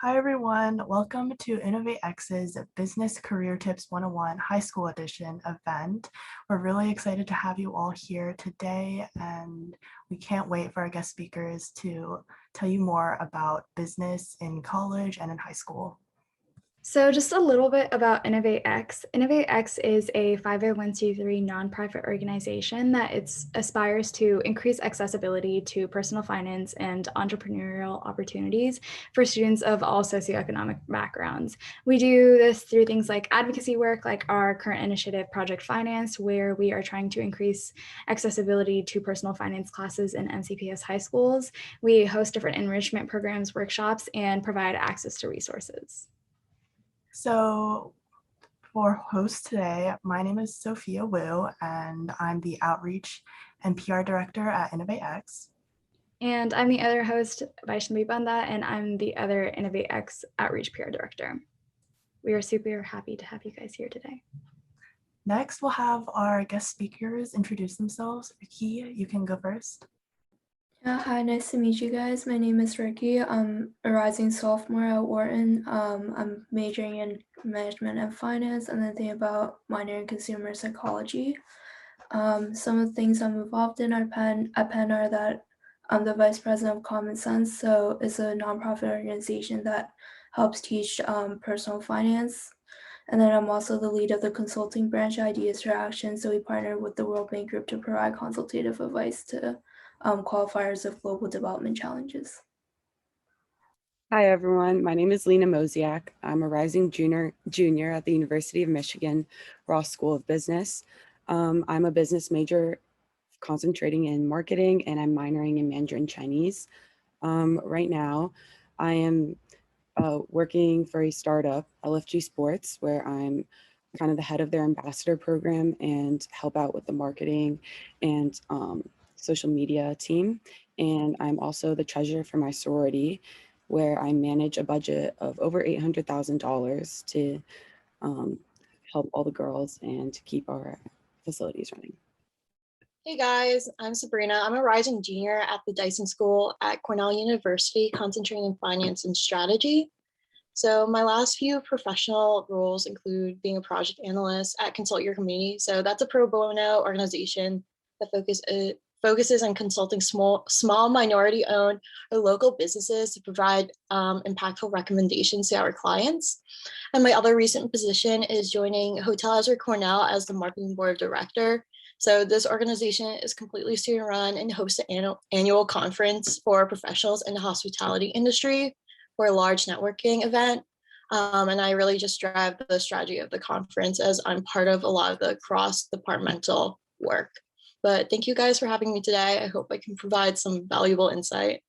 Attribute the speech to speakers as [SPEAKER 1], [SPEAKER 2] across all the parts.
[SPEAKER 1] Hi everyone, welcome to InnovateX's Business Career Tips 101 High School Edition event. We're really excited to have you all here today, and we can't wait for our guest speakers to tell you more about business in college and in high school.
[SPEAKER 2] So just a little bit about InnovateX. InnovateX is a 501c3 nonprofit organization that aspires to increase accessibility to personal finance and entrepreneurial opportunities for students of all socioeconomic backgrounds. We do this through things like advocacy work, like our current initiative, Project Finance, where we are trying to increase accessibility to personal finance classes in NCPS high schools. We host different enrichment programs, workshops, and provide access to resources.
[SPEAKER 1] So for host today, my name is Sophia Wu, and I'm the Outreach and PR Director at InnovateX.
[SPEAKER 2] And I'm the other host, Vaishnavi Banda, and I'm the other InnovateX Outreach PR Director. We are super happy to have you guys here today.
[SPEAKER 1] Next, we'll have our guest speakers introduce themselves. Rikki, you can go first.
[SPEAKER 3] Hi, nice to meet you guys. My name is Rikki. I'm a rising sophomore at Wharton. I'm majoring in management and finance, and then thinking about minor in consumer psychology. Some of the things I'm involved in at Penn are that I'm the vice president of Common Sense, so it's a nonprofit organization that helps teach personal finance. And then I'm also the lead of the consulting branch, Ideas for Action. So we partner with the World Bank Group to provide consultative advice to qualifiers of global development challenges.
[SPEAKER 4] Hi everyone, my name is Lena Mojsiak. I'm a rising junior at the University of Michigan Ross School of Business. I'm a business major concentrating in marketing, and I'm minoring in Mandarin Chinese. Right now, I am working for a startup, LFG Sports, where I'm kind of the head of their ambassador program and help out with the marketing and social media team. And I'm also the treasurer for my sorority, where I manage a budget of over $800,000 to help all the girls and to keep our facilities running.
[SPEAKER 5] Hey guys, I'm Sabrina. I'm a rising junior at the Dyson School at Cornell University, concentrating in finance and strategy. So my last few professional roles include being a project analyst at Consult Your Community. So that's a pro bono organization that focuses on consulting small minority-owned or local businesses to provide impactful recommendations to our clients. And my other recent position is joining Hoteliers Cornell as the marketing board director. So this organization is completely student run and hosts an annual conference for professionals in the hospitality industry for a large networking event. And I really just drive the strategy of the conference, as I'm part of a lot of the cross-departmental work. But thank you guys for having me today. I hope I can provide some valuable insight.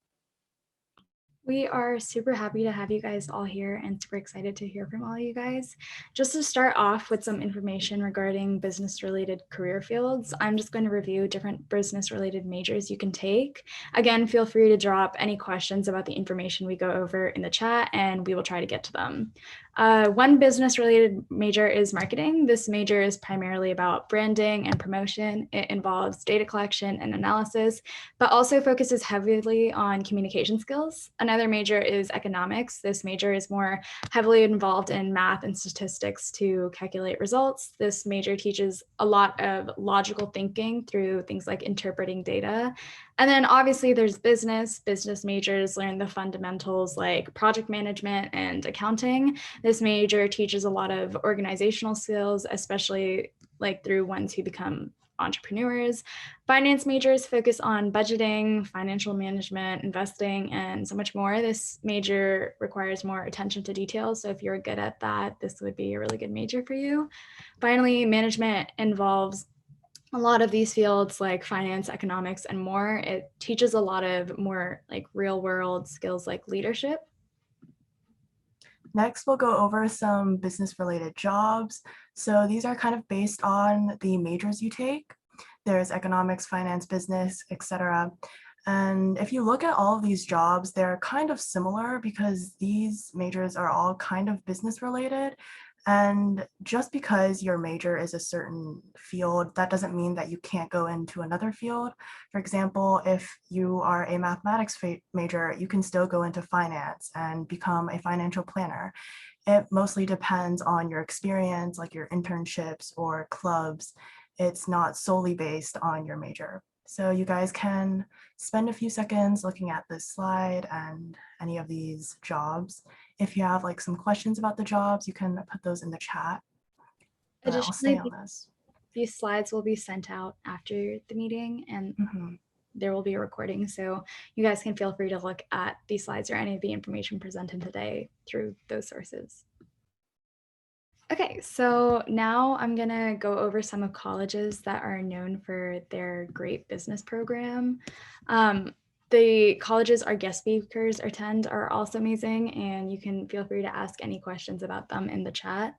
[SPEAKER 2] We are super happy to have you guys all here and super excited to hear from all of you guys. Just to start off with some information regarding business-related career fields, I'm just going to review different business-related majors you can take. Again, feel free to drop any questions about the information we go over in the chat, and we will try to get to them. One business-related major is marketing. This major is primarily about branding and promotion. It involves data collection and analysis, but also focuses heavily on communication skills. Another major is economics. This major is more heavily involved in math and statistics to calculate results. This major teaches a lot of logical thinking through things like interpreting data. And then obviously there's business. Business majors learn the fundamentals like project management and accounting. This major teaches a lot of organizational skills, especially like through ones who become entrepreneurs. Finance majors focus on budgeting, financial management, investing, and so much more. This major requires more attention to detail. So if you're good at that, this would be a really good major for you. Finally, management involves a lot of these fields like finance, economics, and more. It teaches a lot of more like real world skills like leadership.
[SPEAKER 1] Next, we'll go over some business-related jobs. So these are kind of based on the majors you take. There's economics, finance, business, etc. And if you look at all of these jobs, they're kind of similar because these majors are all kind of business-related. And just because your major is a certain field, that doesn't mean that you can't go into another field. For example, if you are a mathematics major, you can still go into finance and become a financial planner. It mostly depends on your experience, like your internships or clubs. It's not solely based on your major. So you guys can spend a few seconds looking at this slide and any of these jobs. If you have like some questions about the jobs, you can put those in the chat. But I'll stay
[SPEAKER 2] Additionally,
[SPEAKER 1] on this.
[SPEAKER 2] these slides will be sent out after the meeting, and there will be a recording. So you guys can feel free to look at these slides or any of the information presented today through those sources. Okay, so now I'm gonna go over some of colleges that are known for their great business program. The colleges our guest speakers attend are also amazing, and you can feel free to ask any questions about them in the chat.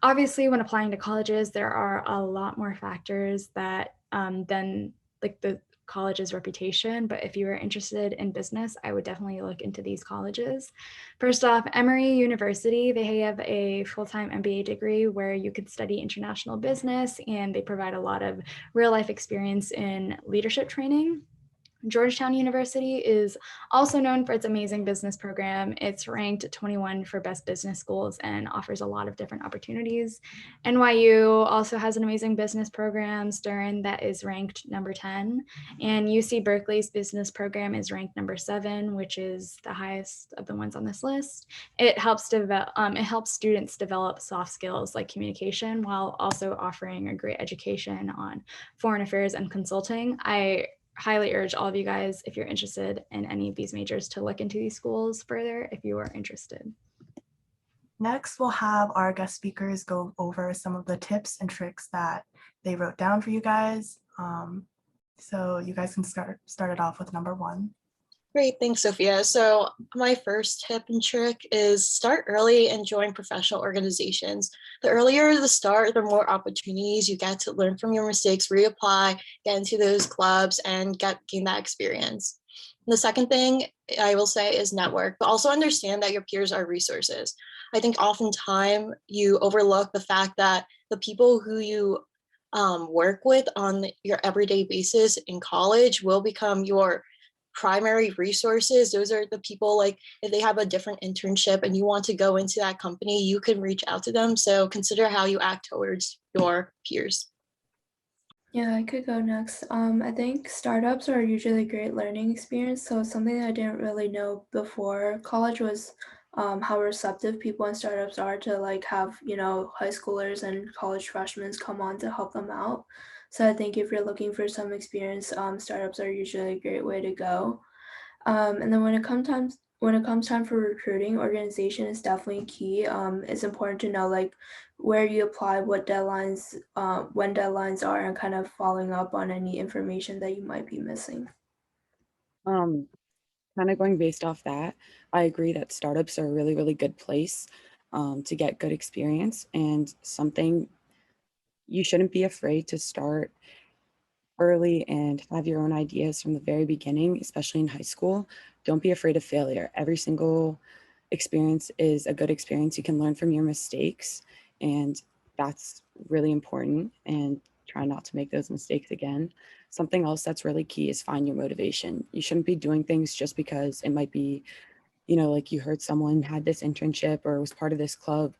[SPEAKER 2] Obviously, when applying to colleges, there are a lot more factors that than like the college's reputation. But if you are interested in business, I would definitely look into these colleges. First off, Emory University, they have a full-time MBA degree where you could study international business, and they provide a lot of real-life experience in leadership training. Georgetown University is also known for its amazing business program. It's ranked 21 for best business schools and offers a lot of different opportunities. NYU also has an amazing business program, Stern, that is ranked number 10. And UC Berkeley's business program is ranked number 7, which is the highest of the ones on this list. It helps students develop soft skills like communication while also offering a great education on foreign affairs and consulting. I highly urge all of you guys, if you're interested in any of these majors, to look into these schools further if you are interested.
[SPEAKER 1] Next, we'll have our guest speakers go over some of the tips and tricks that they wrote down for you guys. So you guys can start it off with number 1.
[SPEAKER 5] Great, thanks, Sophia. So my first tip and trick is start early and join professional organizations. The earlier the start, the more opportunities you get to learn from your mistakes, reapply, get into those clubs, and gain that experience. And the second thing I will say is network, but also understand that your peers are resources. I think oftentimes you overlook the fact that the people who you work with on your everyday basis in college will become your primary resources. Those are the people, like if they have a different internship and you want to go into that company, you can reach out to them. So consider how you act towards your peers.
[SPEAKER 3] Yeah, I could go next. I think startups are usually a great learning experience. So something that I didn't really know before college was how receptive people in startups are to like have, high schoolers and college freshmen come on to help them out. So I think if you're looking for some experience, startups are usually a great way to go. And then when it comes time for recruiting, organization is definitely key. It's important to know like where you apply, what deadlines, when deadlines are, and kind of following up on any information that you might be missing.
[SPEAKER 4] Kind of going based off that, I agree that startups are a really, really good place to get good experience, and something you shouldn't be afraid to start early and have your own ideas from the very beginning, especially in high school. Don't be afraid of failure. Every single experience is a good experience. You can learn from your mistakes, and that's really important, and try not to make those mistakes again. Something else that's really key is find your motivation. You shouldn't be doing things just because it might be, like you heard someone had this internship or was part of this club.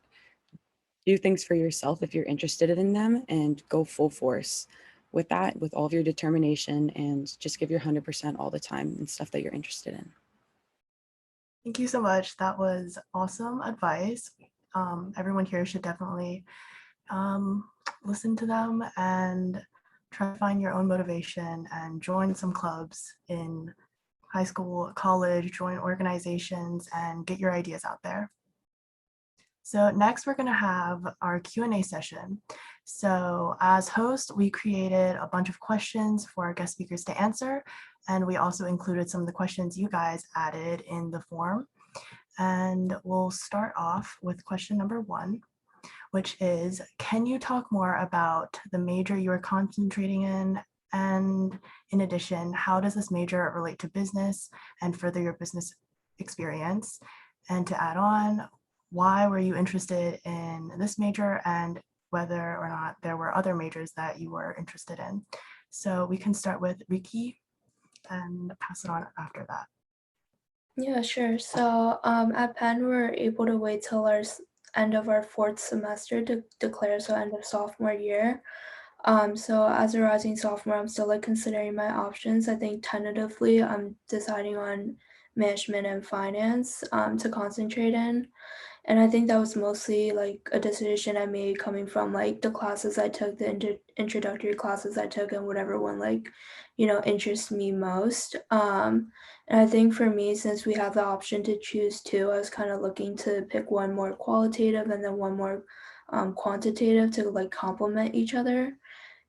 [SPEAKER 4] Do things for yourself if you're interested in them, and go full force with that, with all of your determination, and just give your 100% all the time and stuff that you're interested in.
[SPEAKER 1] Thank you so much. That was awesome advice. Everyone here should definitely listen to them and try to find your own motivation and join some clubs in high school, college, join organizations, and get your ideas out there. So next we're going to have our Q&A session. So as host, we created a bunch of questions for our guest speakers to answer, and we also included some of the questions you guys added in the form. And we'll start off with question number 1, which is, can you talk more about the major you are concentrating in? And in addition, how does this major relate to business and further your business experience? And to add on, why were you interested in this major and whether or not there were other majors that you were interested in. So we can start with Rikki and pass it on after that.
[SPEAKER 3] Yeah, sure. So at Penn, we're able to wait till our end of our fourth semester to declare, so end of sophomore year. So as a rising sophomore, I'm still like considering my options. I think tentatively I'm deciding on management and finance to concentrate in. And I think that was mostly like a decision I made coming from like the classes I took, the introductory classes I took, and whatever one like, interests me most. And I think for me, since we have the option to choose two, I was kind of looking to pick one more qualitative and then one more quantitative to like complement each other.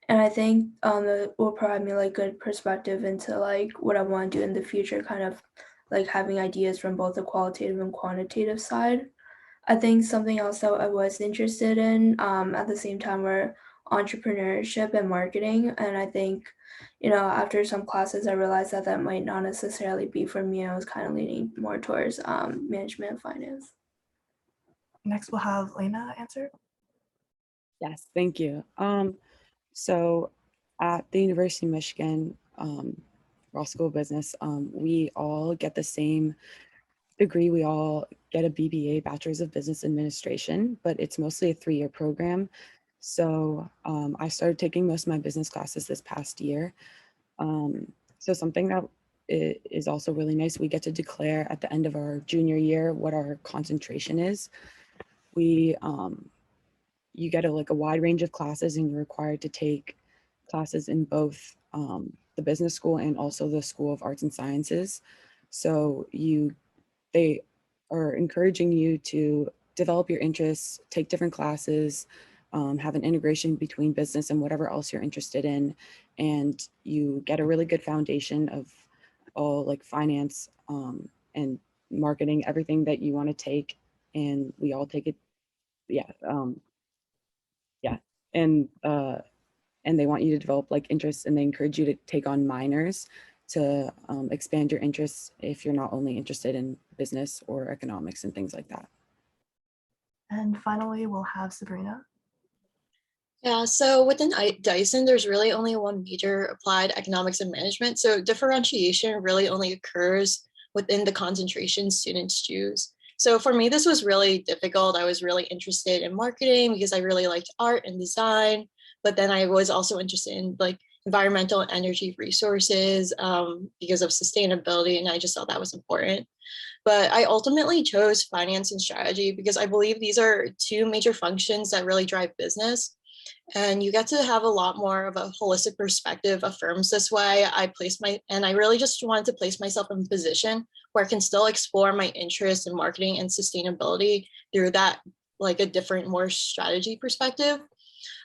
[SPEAKER 3] And I think it will provide me like good perspective into like what I want to do in the future, kind of like having ideas from both the qualitative and quantitative side. I think something else that I was interested in at the same time were entrepreneurship and marketing. And I think, after some classes, I realized that that might not necessarily be for me. I was kind of leaning more towards management and finance.
[SPEAKER 1] Next, we'll have Lena answer.
[SPEAKER 4] Yes, thank you. So at the University of Michigan, Law School of Business, we all get the same degree. We all get a BBA, Bachelor's of Business Administration, but it's mostly a 3-year program. So I started taking most of my business classes this past year. So something that is also really nice, we get to declare at the end of our junior year what our concentration is. You get a wide range of classes, and you're required to take classes in both the business school and also the School of Arts and Sciences. So they are encouraging you to develop your interests, take different classes, have an integration between business and whatever else you're interested in. And you get a really good foundation of all like finance and marketing, everything that you want to take. And we all take it. Yeah. Yeah. And they want you to develop like interests, and they encourage you to take on minors to expand your interests if you're not only interested in business or economics and things like that.
[SPEAKER 1] And finally, we'll have Sabrina.
[SPEAKER 5] Yeah, so within Dyson, there's really only one major, applied economics and management. So differentiation really only occurs within the concentration students choose. So for me, this was really difficult. I was really interested in marketing because I really liked art and design, but then I was also interested in like environmental and energy resources because of sustainability, and I just thought that was important. But I ultimately chose finance and strategy because I believe these are two major functions that really drive business. And you get to have a lot more of a holistic perspective of firms this way. I really just wanted to place myself in a position where I can still explore my interest in marketing and sustainability through that, like a different, more strategy perspective.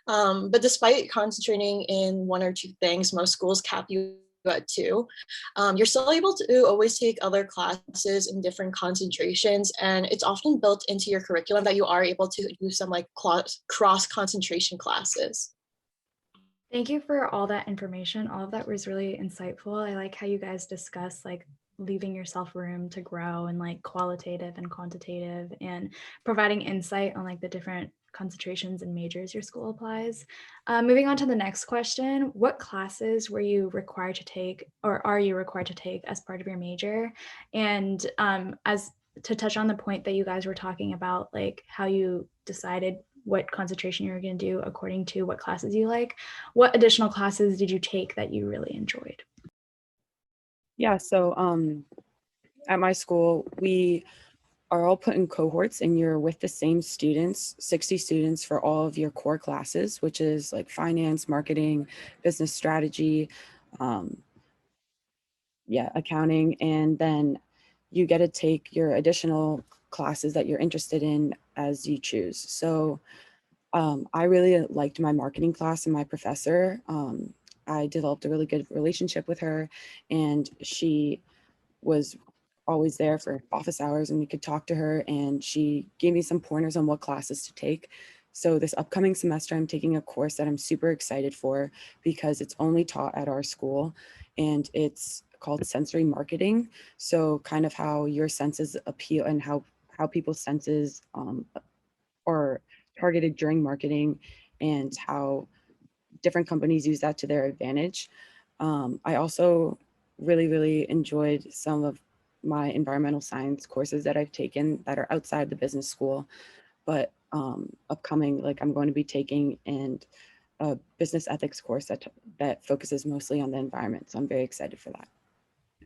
[SPEAKER 5] But despite concentrating in one or two things, most schools cap you at two. You're still able to always take other classes in different concentrations, and it's often built into your curriculum that you are able to do some like cross concentration classes.
[SPEAKER 2] Thank you for all that information. All of that was really insightful. I like how you guys discuss like leaving yourself room to grow and like qualitative and quantitative and providing insight on like the different concentrations and majors your school applies. Moving on to the next question, what classes were you required to take or are you required to take as part of your major? And as to touch on the point that you guys were talking about, like how you decided what concentration you were going to do according to what classes you like, what additional classes did you take that you really enjoyed?
[SPEAKER 4] Yeah, so at my school, we are all put in cohorts, and you're with the same students, 60 students for all of your core classes, which is like finance, marketing, business strategy, accounting. And then you get to take your additional classes that you're interested in as you choose. So I really liked my marketing class and my professor. I developed a really good relationship with her, and she was always there for office hours, and we could talk to her, and she gave me some pointers on what classes to take. So this upcoming semester, I'm taking a course that I'm super excited for because it's only taught at our school, and it's called sensory marketing. So kind of how your senses appeal and how how people's senses are targeted during marketing and how different companies use that to their advantage. I also really enjoyed some of my environmental science courses that I've taken that are outside the business school, but upcoming, like I'm going to be taking a business ethics course that focuses mostly on the environment. So I'm very excited for that.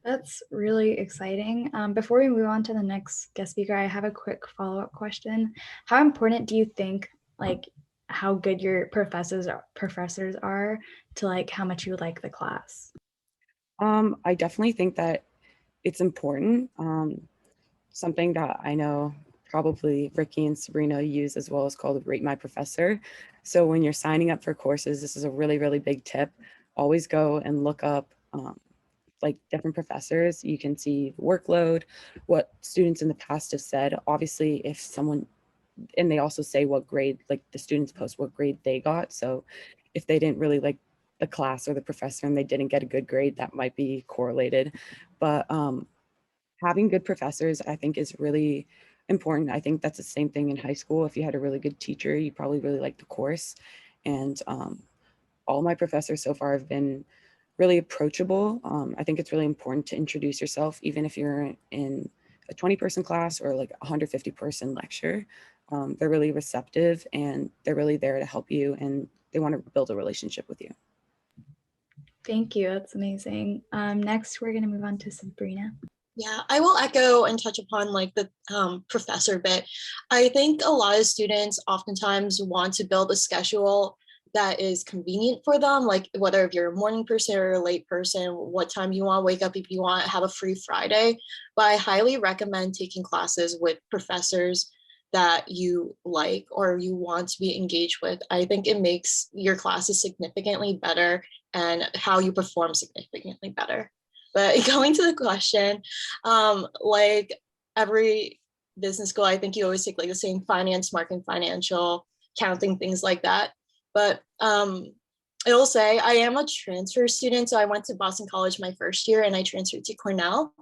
[SPEAKER 2] That's really exciting. Before we move on to the next guest speaker, I have a quick follow-up question. How important do you think, like, how good your professors are to like how much you like the class?
[SPEAKER 4] I definitely think that it's important. Something that I know probably Rikki and Sabrina use as well is called Rate My Professor. So when you're signing up for courses, this is a really big tip. Always go and look up like different professors. You can see the workload, what students in the past have said. Obviously, if someone, and they also say what grade, like the students post what grade they got. So if they didn't really like the class or the professor and they didn't get a good grade, that might be correlated. But having good professors, I think, is really important. I think that's the same thing in high school. If you had a really good teacher, you probably really liked the course. And all my professors so far have been really approachable. I think it's really important to introduce yourself, even if you're in a 20-person class or like a 150-person lecture. They're really receptive and they're really there to help you and they want to build a relationship with you.
[SPEAKER 2] Thank you. That's amazing. Next, we're going to move on to Sabrina.
[SPEAKER 5] Yeah, I will echo and touch upon like the professor bit. I think a lot of students oftentimes want to build a schedule that is convenient for them, like whether if you're a morning person or a late person, what time you want to wake up, if you want to have a free Friday. But I highly recommend taking classes with professors that you like or you want to be engaged with. I think it makes your classes significantly better and how you perform significantly better. But going to the question, like every business school, I think you always take like the same finance, marketing, financial, accounting, things like that. But I will say I am a transfer student. So I went to Boston College my first year and I transferred to Cornell.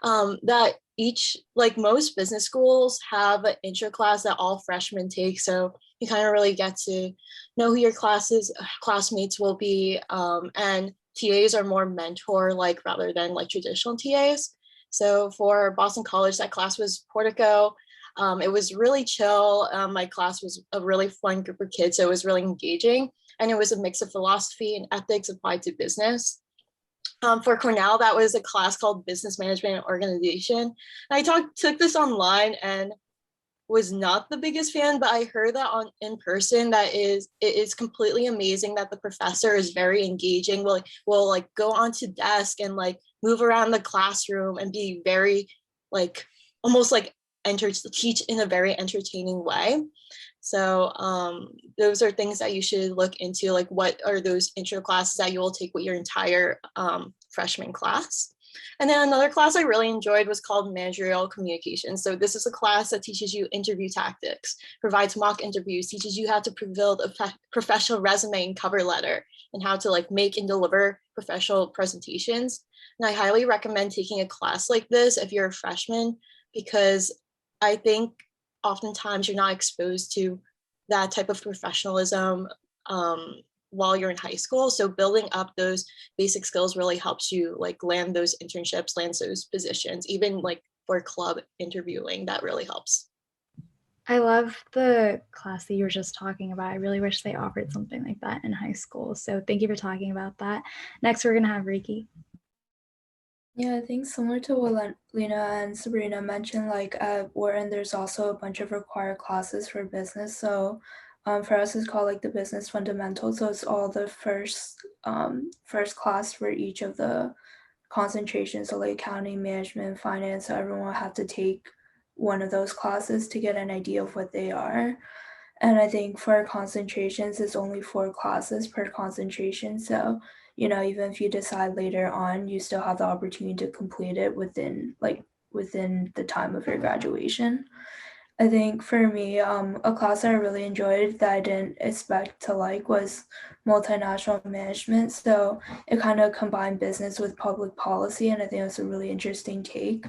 [SPEAKER 5] That each, like most business schools, have an intro class that all freshmen take. So you kind of really get to know who your classmates will be. And TAs are more mentor-like rather than like traditional TAs. So for Boston College, that class was Portico. It was really chill. My class was a really fun group of kids, so it was really engaging. And it was a mix of philosophy and ethics applied to business. For Cornell, that was a class called Business Management and Organization. And I took this online and was not the biggest fan, but I heard that in person it is completely amazing that the professor is very engaging. Will like go onto desk and like move around the classroom and be very like almost like teach in a very entertaining way. So those are things that you should look into, like what are those intro classes that you will take with your entire freshman class. And then another class I really enjoyed was called Managerial Communication. So this is a class that teaches you interview tactics, provides mock interviews, teaches you how to build a professional resume and cover letter, and how to like make and deliver professional presentations. And I highly recommend taking a class like this if you're a freshman, because I think oftentimes you're not exposed to that type of professionalism while you're in high school. So building up those basic skills really helps you like land those internships, land those positions, even like for club interviewing, that really helps.
[SPEAKER 2] I love the class that you were just talking about. I really wish they offered something like that in high school. So thank you for talking about that. Next, we're going to have Rikki.
[SPEAKER 3] Yeah, I think similar to what Lena and Sabrina mentioned, like at Wharton, there's also a bunch of required classes for business. So for us, it's called like the business fundamentals. So it's all the first class for each of the concentrations. So like accounting, management, finance. So everyone will have to take one of those classes to get an idea of what they are. And I think for concentrations, it's only 4 classes per concentration. So, even if you decide later on, you still have the opportunity to complete it within the time of your graduation. I think for me, a class that I really enjoyed that I didn't expect to like was multinational management. So it kind of combined business with public policy, and I think it was a really interesting take.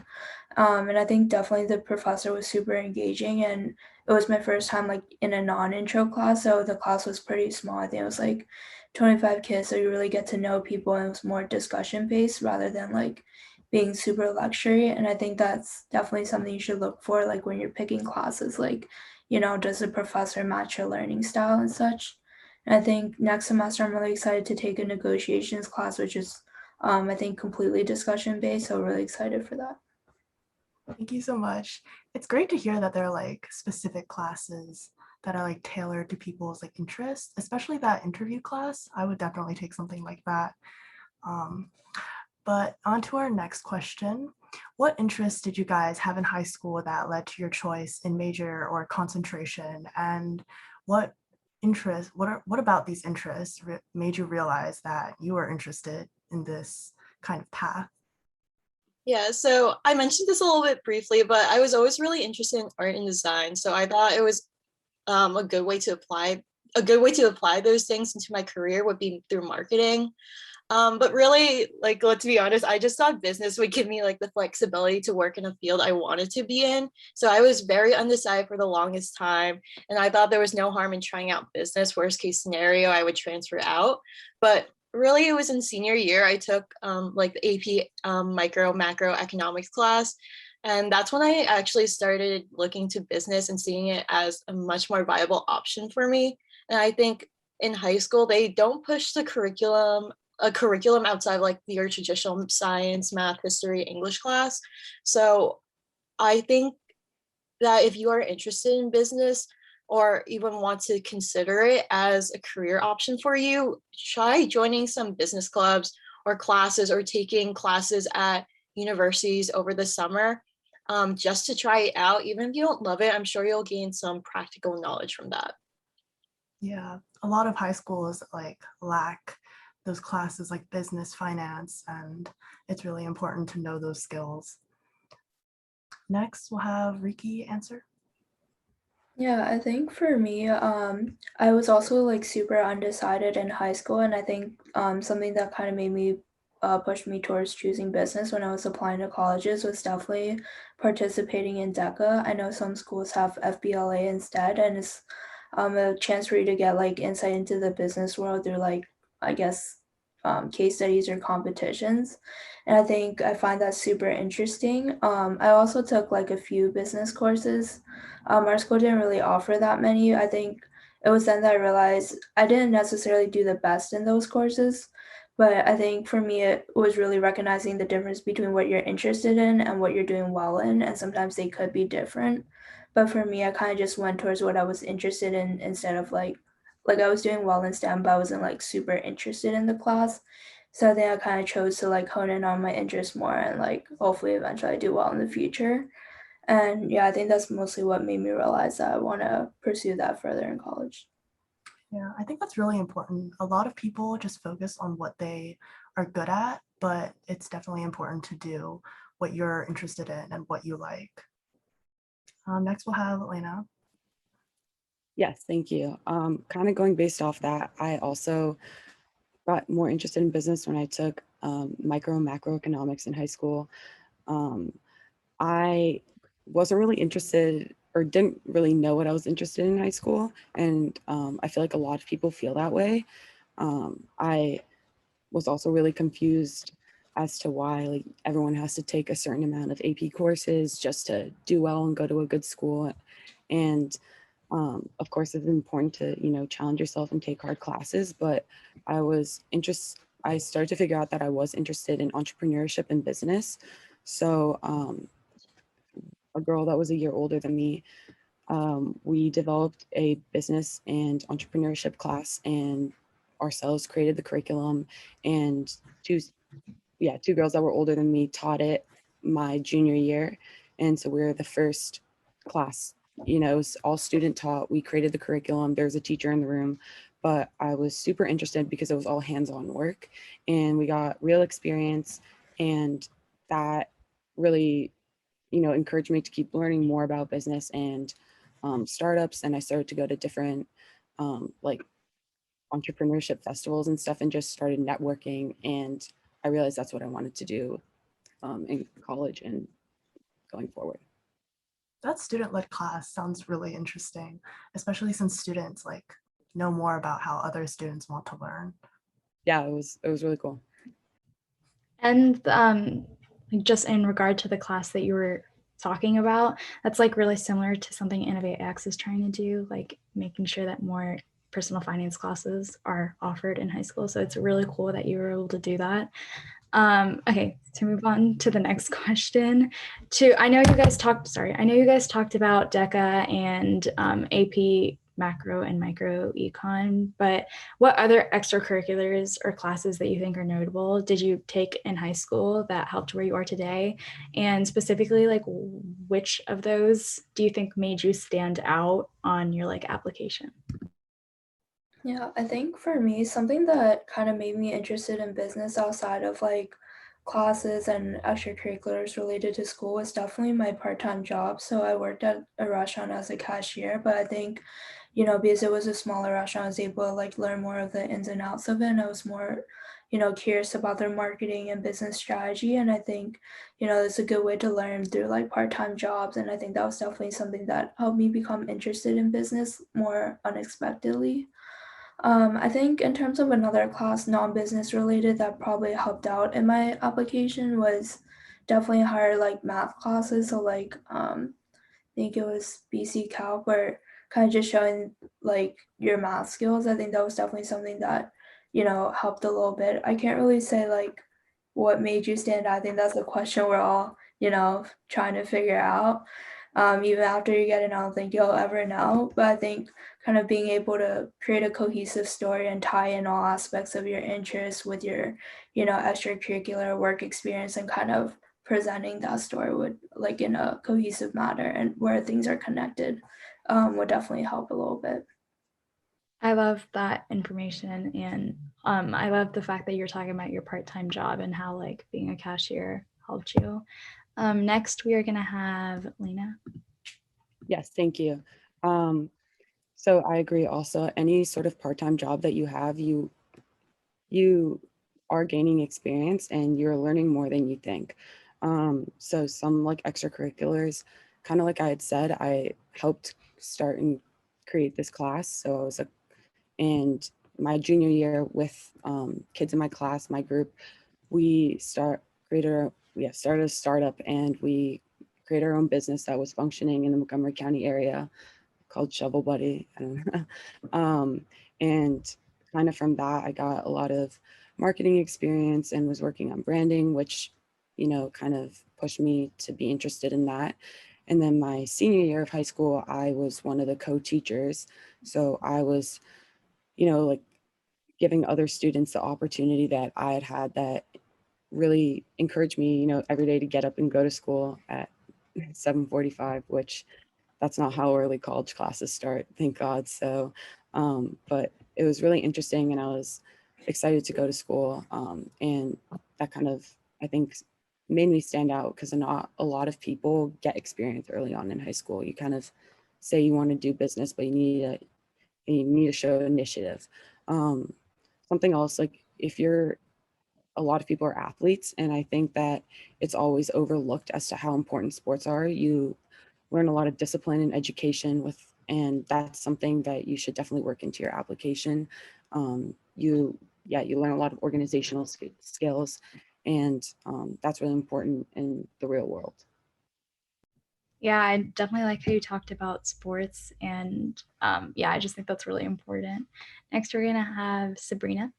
[SPEAKER 3] And I think definitely the professor was super engaging, and it was my first time like in a non-intro class, so the class was pretty small. I think it was like 25 kids, so you really get to know people, and it was more discussion based rather than like being super lectury. And I think that's definitely something you should look for, like when you're picking classes, like, does the professor match your learning style and such. And I think next semester I'm really excited to take a negotiations class, which is I think completely discussion based, so really excited for that.
[SPEAKER 1] Thank you so much. It's great to hear that there are like specific classes that are like tailored to people's like interests, especially that interview class. I would definitely take something like that. Um, but on to our next question. What interests did you guys have in high school that led to your choice in major or concentration? And what what about these interests made you realize that you were interested in this kind of path?
[SPEAKER 5] Yeah, so I mentioned this a little bit briefly, but I was always really interested in art and design. So I thought it was a good way to apply those things into my career would be through marketing. But really, like, let's be honest, I just thought business would give me like the flexibility to work in a field I wanted to be in. So I was very undecided for the longest time. And I thought there was no harm in trying out business. Worst case scenario, I would transfer out. But really, it was in senior year, I took like the AP micro macro economics class. And that's when I actually started looking to business and seeing it as a much more viable option for me. And I think in high school, they don't push the curriculum outside of like your traditional science, math, history, English class. So I think that if you are interested in business or even want to consider it as a career option for you, try joining some business clubs or classes or taking classes at universities over the summer, just to try it out. Even if you don't love it, I'm sure you'll gain some practical knowledge from that.
[SPEAKER 1] Yeah, a lot of high schools like lack those classes like business, finance, and it's really important to know those skills. Next, we'll have Rikki answer.
[SPEAKER 3] Yeah, I think for me, I was also like super undecided in high school, and I think something that kind of made me push me towards choosing business when I was applying to colleges was definitely participating in DECA. I know some schools have FBLA instead, and it's a chance for you to get like insight into the business world through like, I guess, case studies or competitions. And I think I find that super interesting. I also took like a few business courses. Our school didn't really offer that many. I think it was then that I realized I didn't necessarily do the best in those courses. But I think for me, it was really recognizing the difference between what you're interested in and what you're doing well in. And sometimes they could be different. But for me, I kind of just went towards what I was interested in instead of like I was doing well in STEM, but I wasn't like super interested in the class. So I think I kind of chose to like hone in on my interests more and like hopefully eventually I do well in the future. And yeah, I think that's mostly what made me realize that I want to pursue that further in college.
[SPEAKER 1] Yeah, I think that's really important. A lot of people just focus on what they are good at, but it's definitely important to do what you're interested in and what you like. Next, we'll have Lena.
[SPEAKER 4] Yes, thank you. Kind of going based off that, I also got more interested in business when I took micro and macroeconomics in high school. I wasn't really interested or didn't really know what I was interested in high school. And I feel like a lot of people feel that way. I was also really confused as to why like everyone has to take a certain amount of AP courses just to do well and go to a good school. And of course, it's important to, challenge yourself and take hard classes, but I started to figure out that I was interested in entrepreneurship and business. So a girl that was a year older than me, we developed a business and entrepreneurship class and ourselves created the curriculum, and two girls that were older than me taught it my junior year. And so we were the first class, it was all student taught. We created the curriculum. There was a teacher in the room, but I was super interested because it was all hands-on work and we got real experience. And that really, encouraged me to keep learning more about business and startups. And I started to go to different like entrepreneurship festivals and stuff and just started networking. And I realized that's what I wanted to do in college and going forward.
[SPEAKER 1] That student-led class sounds really interesting, especially since students like know more about how other students want to learn.
[SPEAKER 4] Yeah, it was really cool.
[SPEAKER 2] And just in regard to the class that you were talking about, that's like really similar to something InnovateX is trying to do, like making sure that more personal finance classes are offered in high school. So it's really cool that you were able to do that. Okay, to move on to the next question. I know you guys talked about DECA and AP macro and micro econ, but what other extracurriculars or classes that you think are notable did you take in high school that helped where you are today? And specifically, like which of those do you think made you stand out on your like application?
[SPEAKER 3] Yeah, I think for me, something that kind of made me interested in business outside of like classes and extracurriculars related to school was definitely my part-time job. So I worked at a restaurant as a cashier, but I think, because it was a smaller restaurant, I was able to like learn more of the ins and outs of it. And I was more, curious about their marketing and business strategy. And I think, it's a good way to learn through like part-time jobs. And I think that was definitely something that helped me become interested in business more unexpectedly. I think in terms of another class, non-business related, that probably helped out in my application was definitely higher like math classes. So like I think it was BC Calc, where kind of just showing like your math skills. I think that was definitely something that, helped a little bit. I can't really say like what made you stand out. I think that's a question we're all, trying to figure out. Even after you get it, I don't think you'll ever know. But I think kind of being able to create a cohesive story and tie in all aspects of your interests with your, extracurricular work experience and kind of presenting that story would like in a cohesive manner and where things are connected would definitely help a little bit.
[SPEAKER 2] I love that information, and I love the fact that you're talking about your part-time job and how like being a cashier helped you. Next, we are going to have Lena.
[SPEAKER 4] Yes, thank you. So I agree also, any sort of part-time job that you have, you are gaining experience and you're learning more than you think. So some like extracurriculars, kind of like I had said, I helped start and create this class. So I was and my junior year with kids in my class, my group, we started a startup and we created our own business that was functioning in the Montgomery County area called Shovel Buddy. I don't know. And kind of from that, I got a lot of marketing experience and was working on branding, which, kind of pushed me to be interested in that. And then my senior year of high school, I was one of the co-teachers. So I was, like giving other students the opportunity that I had had that really encouraged me, every day to get up and go to school at 7:45, which that's not how early college classes start, thank God. So, but it was really interesting and I was excited to go to school. And that kind of, I think, made me stand out because not a lot of people get experience early on in high school. You kind of say you want to do business, but you need to show initiative. Something else, like if a lot of people are athletes, and I think that it's always overlooked as to how important sports are. You learn a lot of discipline and education and that's something that you should definitely work into your application. You learn a lot of organizational skills, and that's really important in the real world.
[SPEAKER 2] Yeah, I definitely like how you talked about sports, and I just think that's really important. Next, we're gonna have Sabrina.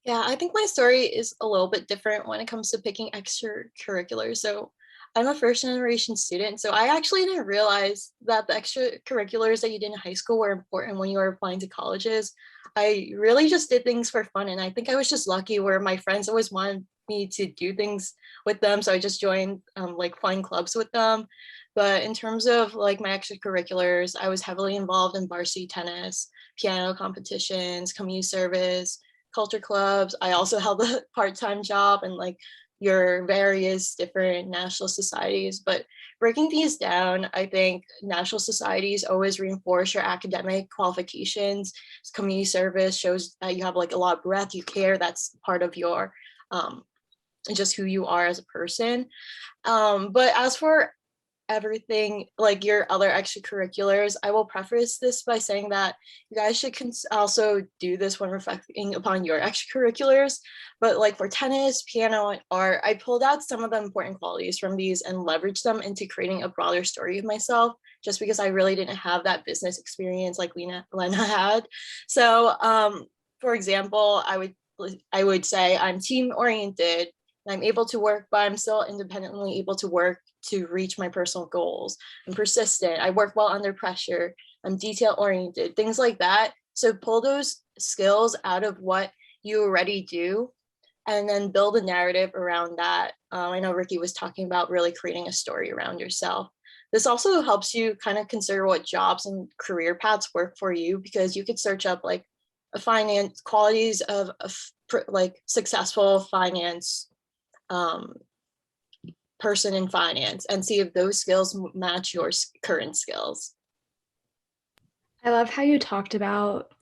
[SPEAKER 5] Yeah, I think my story is a little bit different when it comes to picking extracurriculars. So I'm a first generation student. So I actually didn't realize that the extracurriculars that you did in high school were important when you were applying to colleges. I really just did things for fun. And I think I was just lucky where my friends always wanted me to do things with them. So I just joined like fun clubs with them. But in terms of like my extracurriculars, I was heavily involved in varsity tennis, piano competitions, community service, culture clubs. I also held a part-time job and like your various different national societies. But breaking these down, I think national societies always reinforce your academic qualifications. Community service shows that you have like a lot of breadth, you care, that's part of your just who you are as a person. But as for everything like your other extracurriculars, I will preface this by saying that you guys should also do this when reflecting upon your extracurriculars. But like for tennis, piano, and art, I pulled out some of the important qualities from these and leveraged them into creating a broader story of myself, just because I really didn't have that business experience like Lena had. So for example, I would say I'm team oriented. I'm able to work, but I'm still independently able to work to reach my personal goals. I'm persistent. I work well under pressure. I'm detail oriented, things like that. So pull those skills out of what you already do and then build a narrative around that. I know Rikki was talking about really creating a story around yourself. This also helps you kind of consider what jobs and career paths work for you, because you could search up like a finance qualities of like successful finance person in finance and see if those skills match your current skills.
[SPEAKER 2] I love how you talked about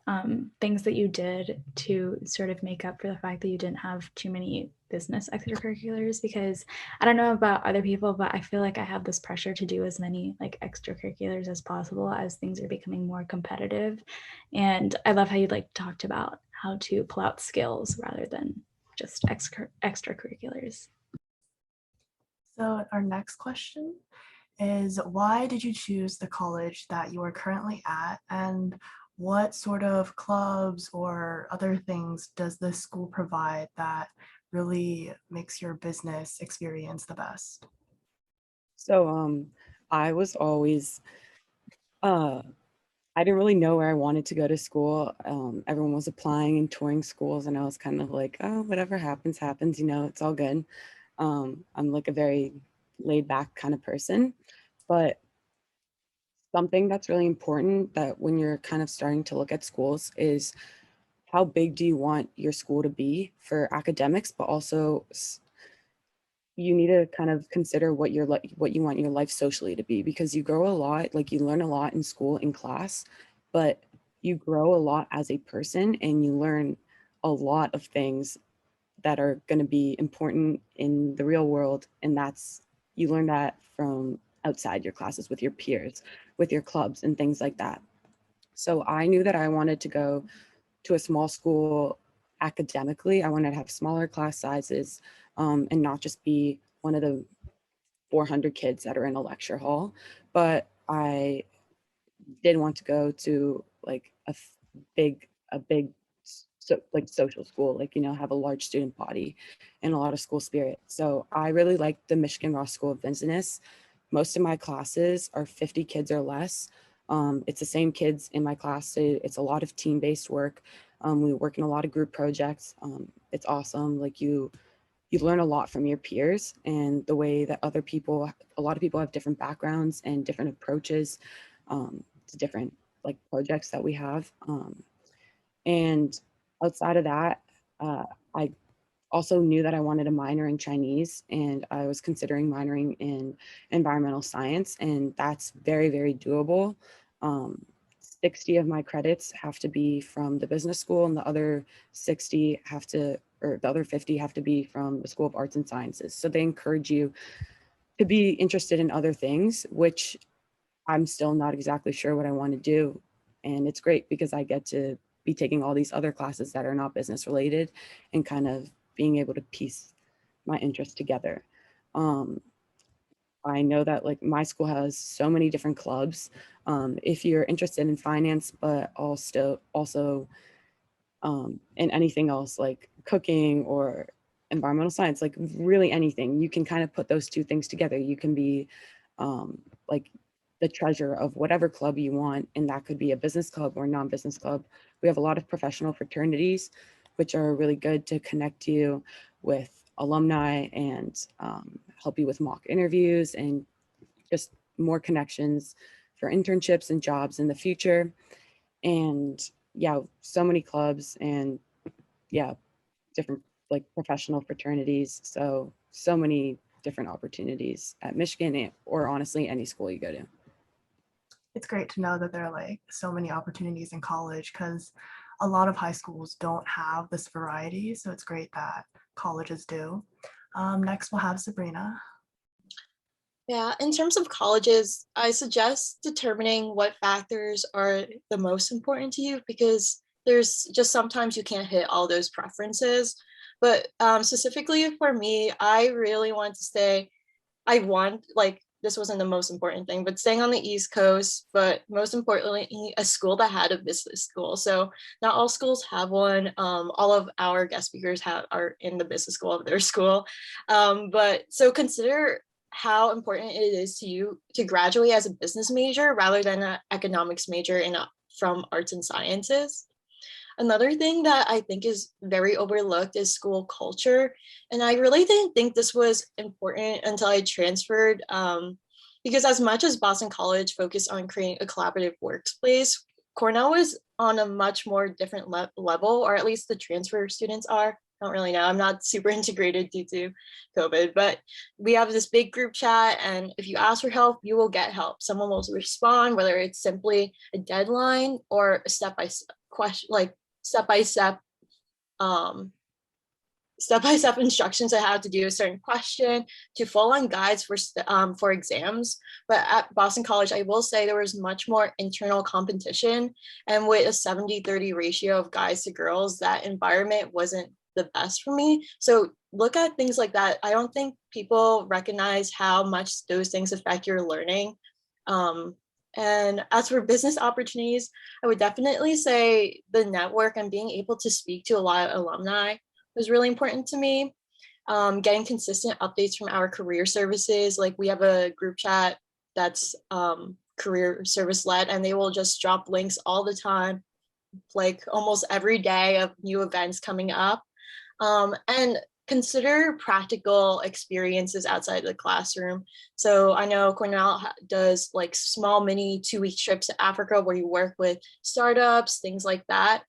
[SPEAKER 2] things that you did to sort of make up for the fact that you didn't have too many business extracurriculars, because I don't know about other people, but I feel like I have this pressure to do as many like extracurriculars as possible as things are becoming more competitive. And I love how you like talked about how to pull out skills rather than just extracurriculars.
[SPEAKER 1] So our next question is, why did you choose the college that you are currently at, and what sort of clubs or other things does this school provide that really makes your business experience the best?
[SPEAKER 4] So I was always I didn't really know where I wanted to go to school. Everyone was applying and touring schools, and I was kind of like, oh, whatever happens, happens, it's all good. I'm like a very laid back kind of person, but something that's really important that when you're kind of starting to look at schools is how big do you want your school to be for academics, but also you need to kind of consider what you want your life socially to be, because you grow a lot, like you learn a lot in school, in class, but you grow a lot as a person and you learn a lot of things that are going to be important in the real world. And you learn that from outside your classes with your peers, with your clubs and things like that. So I knew that I wanted to go to a small school academically. I wanted to have smaller class sizes and not just be one of the 400 kids that are in a lecture hall. But I did want to go to like a big like social school, like, have a large student body and a lot of school spirit. So I really like the Michigan Ross School of Business. Most of my classes are 50 kids or less. It's the same kids in my class. It's a lot of team-based work. We work in a lot of group projects. It's awesome. Like you learn a lot from your peers and the way that a lot of people have different backgrounds and different approaches to different like projects that we have. And outside of that, I also knew that I wanted a minor in Chinese, and I was considering minoring in environmental science, and that's very, very doable. 60 of my credits have to be from the business school, and the other 50 have to be from the School of Arts and Sciences. So they encourage you to be interested in other things, which I'm still not exactly sure what I want to do. And it's great because I get to be taking all these other classes that are not business related and kind of being able to piece my interests together. I know that like my school has so many different clubs. If you're interested in finance, but also in anything else like cooking or environmental science, like really anything, you can kind of put those two things together. You can be like the treasurer of whatever club you want, and that could be a business club or non-business club. We have a lot of professional fraternities, which are really good to connect you with alumni and help you with mock interviews and just more connections for internships and jobs in the future. And yeah, so many clubs and yeah, different like professional fraternities. So so many different opportunities at Michigan or honestly any school you go to.
[SPEAKER 1] It's great to know that there are like so many opportunities in college because a lot of high schools don't have this variety. So it's great that colleges do. Next, we'll have Sabrina.
[SPEAKER 5] Yeah, in terms of colleges, I suggest determining what factors are the most important to you because there's just sometimes you can't hit all those preferences. But specifically for me, I really want to stay. I want, like, this wasn't the most important thing, but staying on the East Coast, but most importantly, a school that had a business school. So not all schools have one. All of our guest speakers are in the business school of their school. But so consider how important it is to you to graduate as a business major rather than an economics major from arts and sciences. Another thing that I think is very overlooked is school culture. And I really didn't think this was important until I transferred. Because as much as Boston College focused on creating a collaborative workplace, Cornell was on a much more different level, or at least the transfer students are. I don't really know. I'm not super integrated due to COVID, but we have this big group chat. And if you ask for help, you will get help. Someone will respond, whether it's simply a deadline or a step-by-step question, like step-by-step instructions on how to do a certain question to full-on guides for exams. But at Boston College, I will say there was much more internal competition, and with a 70-30 ratio of guys to girls, that environment wasn't the best for me. So look at things like that. I don't think people recognize how much those things affect your learning. And as for business opportunities, I would definitely say the network and being able to speak to a lot of alumni was really important to me. Getting consistent updates from our career services, like we have a group chat that's career service led, and they will just drop links all the time, like almost every day of new events coming up. And consider practical experiences outside the classroom. So I know Cornell does like small mini 2-week trips to Africa where you work with startups, things like that.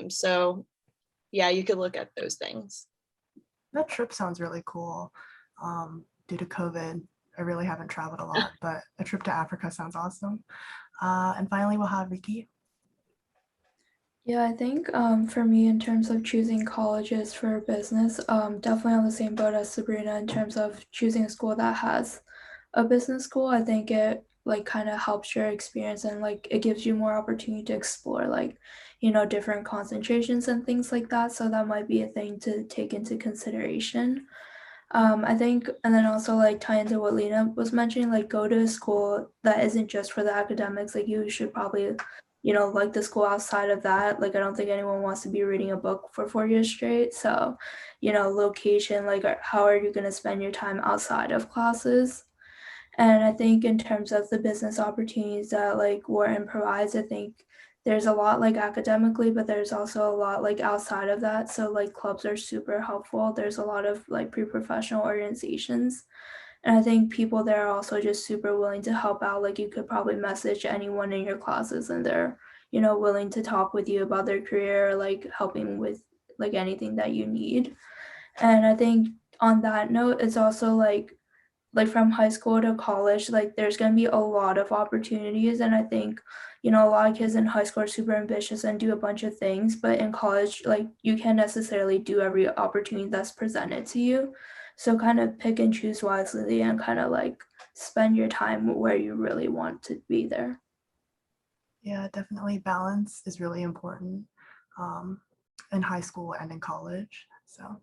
[SPEAKER 5] So yeah, you could look at those things.
[SPEAKER 1] That trip sounds really cool. Due to COVID, I really haven't traveled a lot, but a trip to Africa sounds awesome. And finally, we'll have Rikki.
[SPEAKER 3] Yeah, I think for me, in terms of choosing colleges for business, definitely on the same boat as Sabrina in terms of choosing a school that has a business school. I think it like kind of helps your experience and like it gives you more opportunity to explore like, different concentrations and things like that. So that might be a thing to take into consideration. I think, and then also like tie into what Lena was mentioning, like go to a school that isn't just for the academics. Like you should probably, like the school outside of that. Like I don't think anyone wants to be reading a book for 4 years straight. So, location, like how are you going to spend your time outside of classes? And I think in terms of the business opportunities that like Wharton provides, I think there's a lot like academically, but there's also a lot like outside of that. So like clubs are super helpful. There's a lot of like pre-professional organizations. And I think people there are also just super willing to help out. Like you could probably message anyone in your classes and they're, willing to talk with you about their career, like helping with like anything that you need. And I think on that note, it's also like from high school to college, like there's going to be a lot of opportunities. And I think, a lot of kids in high school are super ambitious and do a bunch of things, but in college, like you can't necessarily do every opportunity that's presented to you. So kind of pick and choose wisely and kind of like spend your time where you really want to be there.
[SPEAKER 1] Yeah, definitely balance is really important in high school and in college. So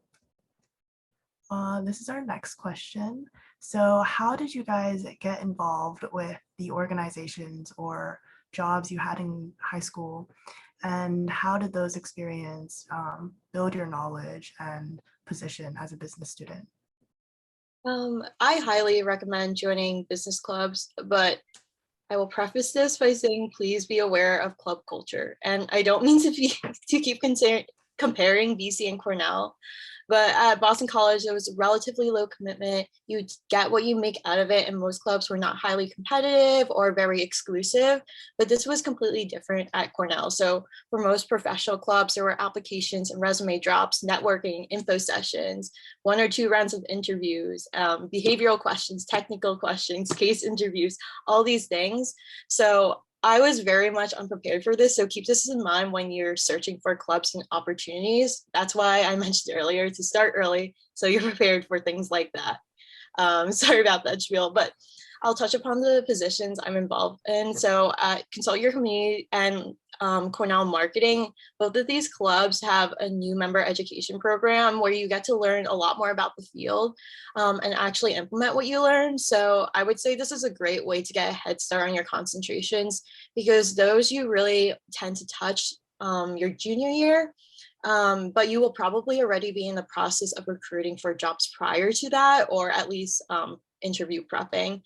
[SPEAKER 1] this is our next question. So how did you guys get involved with the organizations or jobs you had in high school? And how did those experiences build your knowledge and position as a business student?
[SPEAKER 5] I highly recommend joining business clubs, but I will preface this by saying, please be aware of club culture. And I don't mean to keep comparing BC and Cornell, But at Boston College, it was relatively low commitment. You get what you make out of it, and most clubs were not highly competitive or very exclusive. But this was completely different at Cornell. So for most professional clubs, there were applications and resume drops, networking, info sessions, 1 or 2 rounds of interviews, behavioral questions, technical questions, case interviews, all these things. So I was very much unprepared for this. So keep this in mind when you're searching for clubs and opportunities. That's why I mentioned earlier to start early so you're prepared for things like that. Sorry about that spiel, but I'll touch upon the positions I'm involved in. So at Consult Your Community and Cornell Marketing, both of these clubs have a new member education program where you get to learn a lot more about the field and actually implement what you learn. So I would say this is a great way to get a head start on your concentrations, because those you really tend to touch your junior year. But you will probably already be in the process of recruiting for jobs prior to that, or at least interview prepping.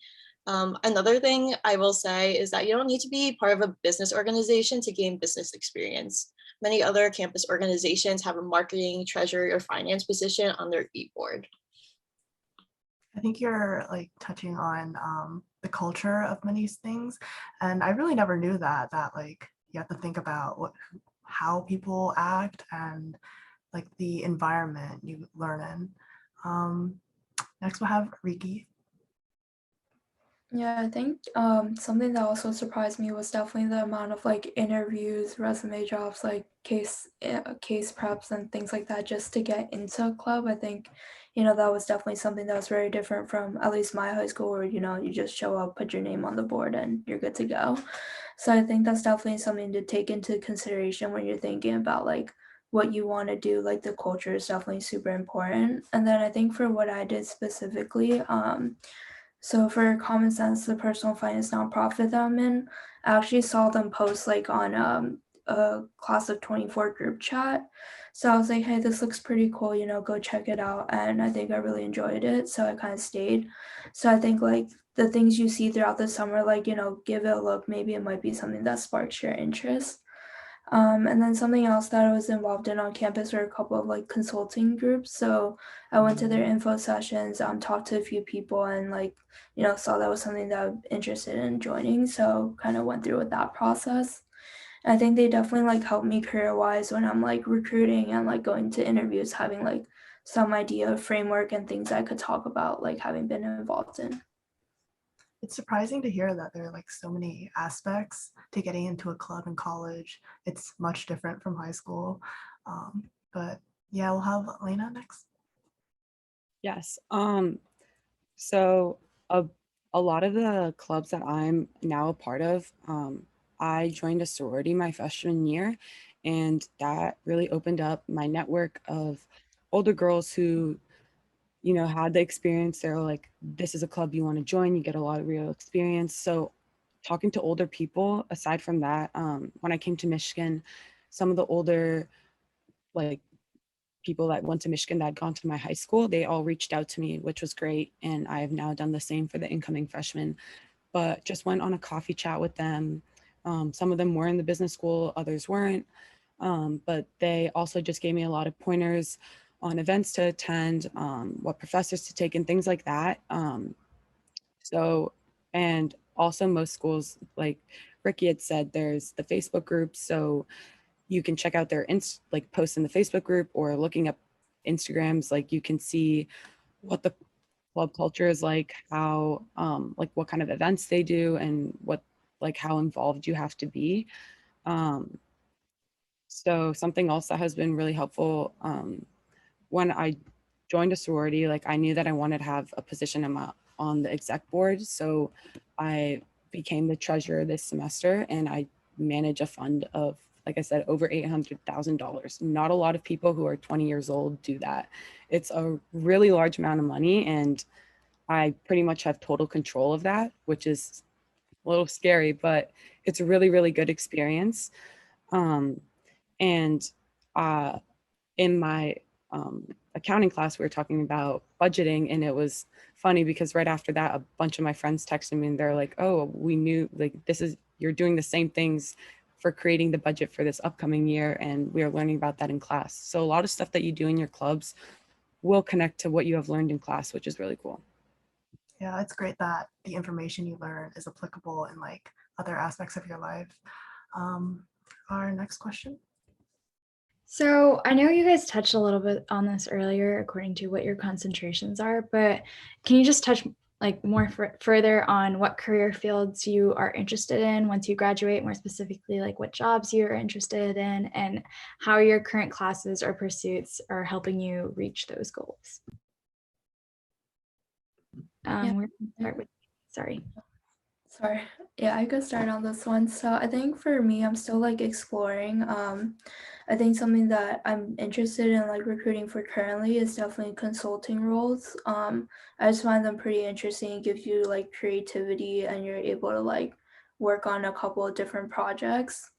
[SPEAKER 5] Another thing I will say is that you don't need to be part of a business organization to gain business experience. Many other campus organizations have a marketing, treasury, or finance position on their e-board.
[SPEAKER 1] I think you're like touching on the culture of many things, and I really never knew that like you have to think about how people act and like the environment you learn in. Next we'll have Rikki.
[SPEAKER 3] Yeah, I think something that also surprised me was definitely the amount of like interviews, resume jobs, like case preps and things like that just to get into a club. I think, that was definitely something that was very different from at least my high school where, you just show up, put your name on the board and you're good to go. So I think that's definitely something to take into consideration when you're thinking about like what you want to do. Like the culture is definitely super important. And then I think for what I did specifically, so for Common Sense, the personal finance nonprofit that I'm in, I actually saw them post like on a class of 24 group chat. So I was like, hey, this looks pretty cool, go check it out. And I think I really enjoyed it. So I kind of stayed. So I think like the things you see throughout the summer, like, give it a look. Maybe it might be something that sparks your interest. And then something else that I was involved in on campus were a couple of like consulting groups. So I went to their info sessions, talked to a few people and like, saw that was something that I'm interested in joining. So kind of went through with that process. And I think they definitely like helped me career-wise when I'm like recruiting and like going to interviews, having like some idea of framework and things I could talk about, like having been involved in.
[SPEAKER 1] It's surprising to hear that there are like so many aspects to getting into a club in college. It's much different from high school. But yeah, we'll have Lena next.
[SPEAKER 4] Yes. So a lot of the clubs that I'm now a part of, I joined a sorority my freshman year, and that really opened up my network of older girls who, had the experience. They're like, this is a club you want to join. You get a lot of real experience. So talking to older people, aside from that, when I came to Michigan, some of the older like people that went to Michigan that had gone to my high school, they all reached out to me, which was great. And I have now done the same for the incoming freshmen, but just went on a coffee chat with them. Some of them were in the business school, others weren't. But they also just gave me a lot of pointers on events to attend, what professors to take and things like that. And also most schools, like Rikki had said, there's the Facebook group. So you can check out their posts in the Facebook group, or looking up Instagrams, like you can see what the club culture is like, how like what kind of events they do, and what like how involved you have to be. So something else that has been really helpful, when I joined a sorority, like I knew that I wanted to have a position on the exec board. So I became the treasurer this semester, and I manage a fund of, like I said, over $800,000. Not a lot of people who are 20 years old do that. It's a really large amount of money, and I pretty much have total control of that, which is a little scary, but it's a really, really good experience. And in my accounting class, we were talking about budgeting, and it was funny because right after that, a bunch of my friends texted me and they're like, oh, we knew like you're doing the same things for creating the budget for this upcoming year, and we are learning about that in class. So a lot of stuff that you do in your clubs will connect to what you have learned in class, which is really cool.
[SPEAKER 1] Yeah, it's great that the information you learn is applicable in like other aspects of your life. Our next question.
[SPEAKER 2] So I know you guys touched a little bit on this earlier, according to what your concentrations are, but can you just touch like more further on what career fields you are interested in once you graduate, more specifically, like what jobs you're interested in and how your current classes or pursuits are helping you reach those goals?
[SPEAKER 3] Yeah.
[SPEAKER 2] We're gonna start with, sorry.
[SPEAKER 3] Sorry. Yeah, I could start on this one. So I think for me, I'm still like exploring. I think something that I'm interested in like recruiting for currently is definitely consulting roles. I just find them pretty interesting. It gives you like creativity and you're able to like work on a couple of different projects.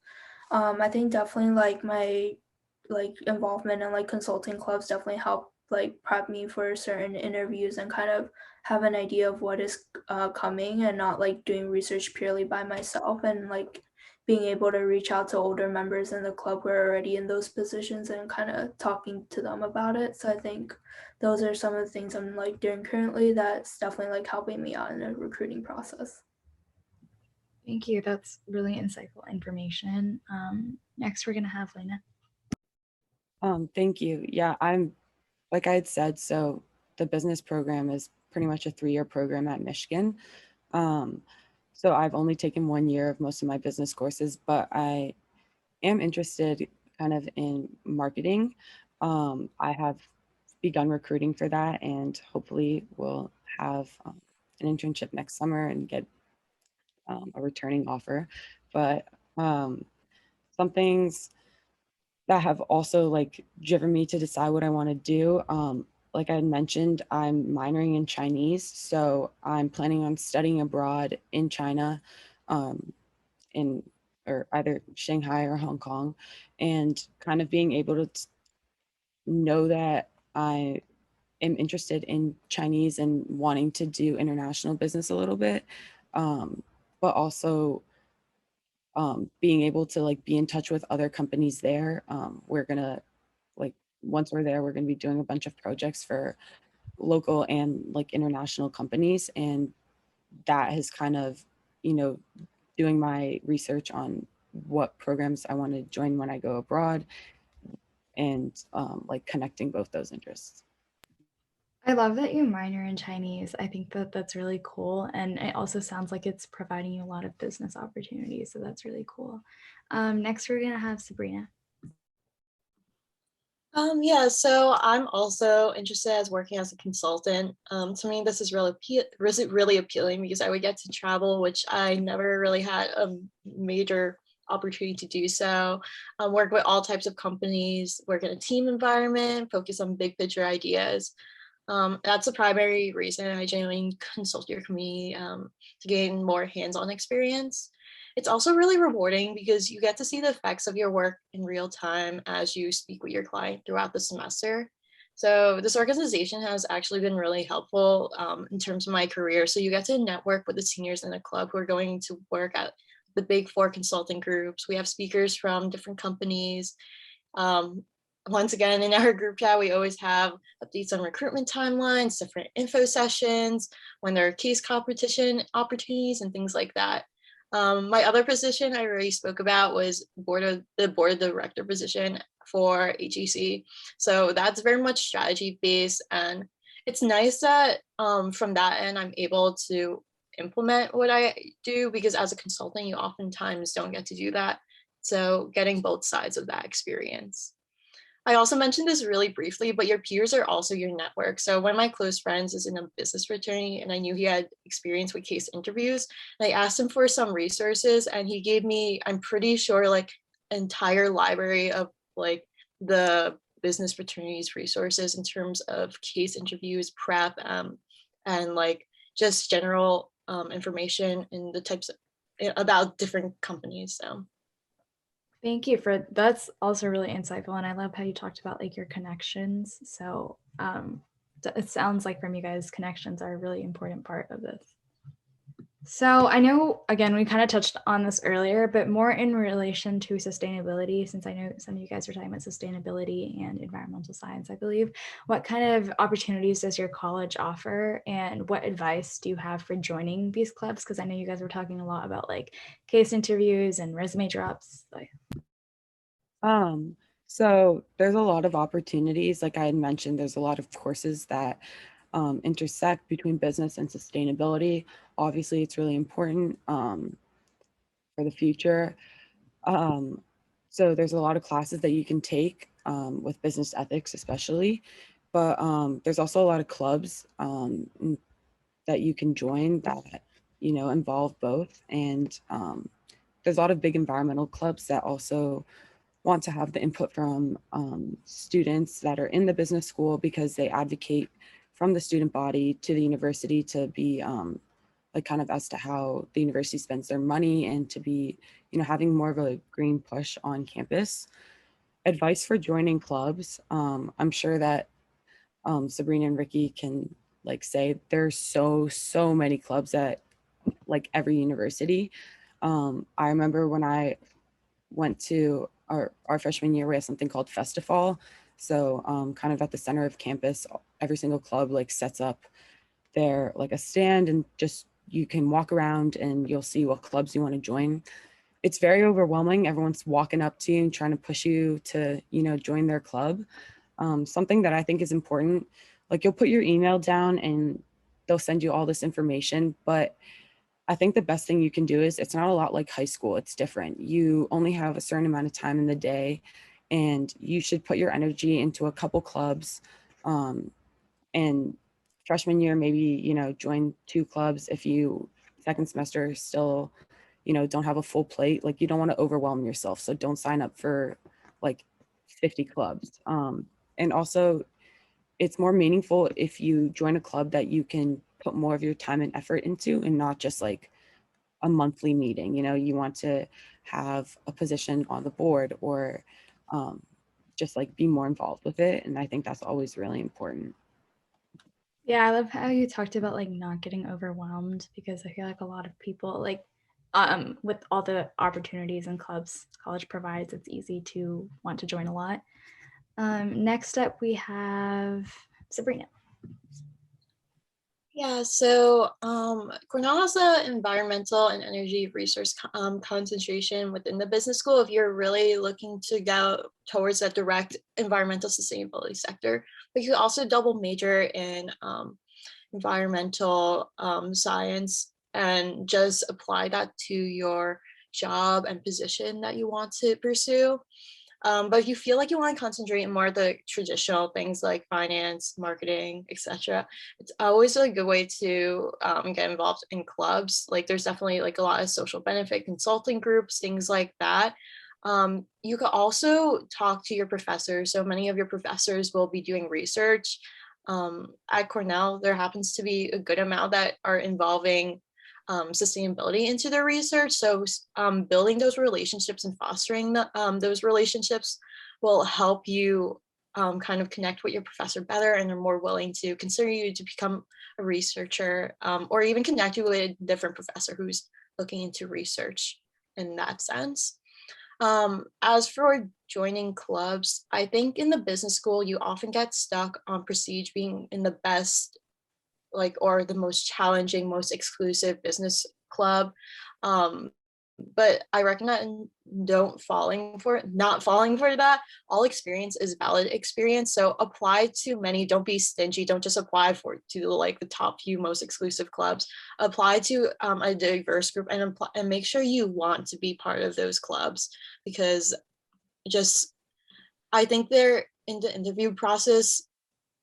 [SPEAKER 3] I think definitely like my like involvement in like consulting clubs definitely help like prep me for certain interviews and kind of have an idea of what is coming and not like doing research purely by myself and like being able to reach out to older members in the club who are already in those positions and kind of talking to them about it. So I think those are some of the things I'm like doing currently that's definitely like helping me out in the recruiting process.
[SPEAKER 2] Thank you. That's really insightful information. Next, we're going to have Lena.
[SPEAKER 4] Thank you. Yeah, I'm, like I had said, so the business program is pretty much a 3-year program at Michigan. So I've only taken 1 year of most of my business courses, but I am interested kind of in marketing. I have begun recruiting for that and hopefully will have an internship next summer and get a returning offer. But some things that have also like driven me to decide what I want to do. Like I mentioned, I'm minoring in Chinese, so I'm planning on studying abroad in China, in or either Shanghai or Hong Kong, and kind of being able to know that I am interested in Chinese and wanting to do international business a little bit, but also being able to like be in touch with other companies there. We're gonna like once we're there, we're gonna be doing a bunch of projects for local and like international companies, and that has kind of, you know, doing my research on what programs I want to join when I go abroad, and like connecting both those interests.
[SPEAKER 2] I love that you minor in Chinese. I think that that's really cool. And it also sounds like it's providing you a lot of business opportunities. So that's really cool. Next, we're going to have Sabrina.
[SPEAKER 5] Yeah, so I'm also interested as working as a consultant. To me, this is really appealing because I would get to travel, which I never really had a major opportunity to do so. Work with all types of companies, work in a team environment, focus on big picture ideas. That's the primary reason I genuinely consult your community to gain more hands-on experience. It's also really rewarding because you get to see the effects of your work in real time as you speak with your client throughout the semester. So this organization has actually been really helpful in terms of my career. So you get to network with the seniors in the club who are going to work at the big 4 consulting groups. We have speakers from different companies. Once again, in our group chat, we always have updates on recruitment timelines, different info sessions, when there are case competition opportunities and things like that. My other position I already spoke about was board director position for HEC. So that's very much strategy based, and it's nice that from that end I'm able to implement what I do, because as a consultant you oftentimes don't get to do that. So getting both sides of that experience. I also mentioned this really briefly, but your peers are also your network. So one of my close friends is in a business fraternity, and I knew he had experience with case interviews. And I asked him for some resources, and he gave me, I'm pretty sure, like entire library of like the business fraternities resources in terms of case interviews, prep, and like just general information and the types of, about different companies. So.
[SPEAKER 2] Thank you for that's also really insightful. And I love how you talked about like your connections. So it sounds like from you guys, connections are a really important part of this. So I know, again, we kind of touched on this earlier, but more in relation to sustainability, since I know some of you guys are talking about sustainability and environmental science, I believe. What kind of opportunities does your college offer, and what advice do you have for joining these clubs? Because I know you guys were talking a lot about like case interviews and resume drops.
[SPEAKER 4] Um, so there's a lot of opportunities. Like I had mentioned, there's a lot of courses that intersect between business and sustainability. Obviously, it's really important for the future. Um, so there's a lot of classes that you can take with business ethics, especially. But there's also a lot of clubs that you can join that, involve both. And there's a lot of big environmental clubs that also want to have the input from students that are in the business school, because they advocate from the student body to the university to be like kind of as to how the university spends their money, and to be, having more of a green push on campus. Advice for joining clubs. I'm sure that Sabrina and Rikki can like say there's so many clubs at like every university. I remember when I went to our freshman year, we had something called Festival. So kind of at the center of campus, every single club like sets up their like a stand, and just you can walk around and you'll see what clubs you want to join. It's very overwhelming. Everyone's walking up to you and trying to push you to, join their club. Something that I think is important, like you'll put your email down and they'll send you all this information, but I think the best thing you can do is, it's not a lot like high school. It's different. You only have a certain amount of time in the day, and you should put your energy into a couple clubs. And freshman year, maybe, join 2 clubs. If you second semester still, don't have a full plate, like you don't want to overwhelm yourself. So don't sign up for like 50 clubs. And also, it's more meaningful if you join a club that you can put more of your time and effort into, and not just like a monthly meeting. You want to have a position on the board, or just like be more involved with it. And I think that's always really important.
[SPEAKER 2] Yeah, I love how you talked about like not getting overwhelmed, because I feel like a lot of people like with all the opportunities and clubs college provides, it's easy to want to join a lot. Next up we have Sabrina.
[SPEAKER 5] Yeah, so Cornell has an environmental and energy resource concentration within the business school if you're really looking to go towards that direct environmental sustainability sector. But you could also double major in environmental science and just apply that to your job and position that you want to pursue. But if you feel like you want to concentrate on more of the traditional things like finance, marketing, etc., it's always a good way to get involved in clubs. Like there's definitely like a lot of social benefit consulting groups, things like that. You could also talk to your professors. So many of your professors will be doing research. At Cornell, there happens to be a good amount that are involving sustainability into their research. So building those relationships and fostering those relationships will help you kind of connect with your professor better, and they're more willing to consider you to become a researcher, or even connect you with a different professor who's looking into research in that sense. As for joining clubs, I think in the business school, you often get stuck on prestige being in the best, like, or the most challenging, most exclusive business club. But I recommend not falling for that. All experience is valid experience. So apply to many, don't be stingy. Don't just apply to like the top few most exclusive clubs. Apply to a diverse group, and make sure you want to be part of those clubs, because just, I think they're in the interview process,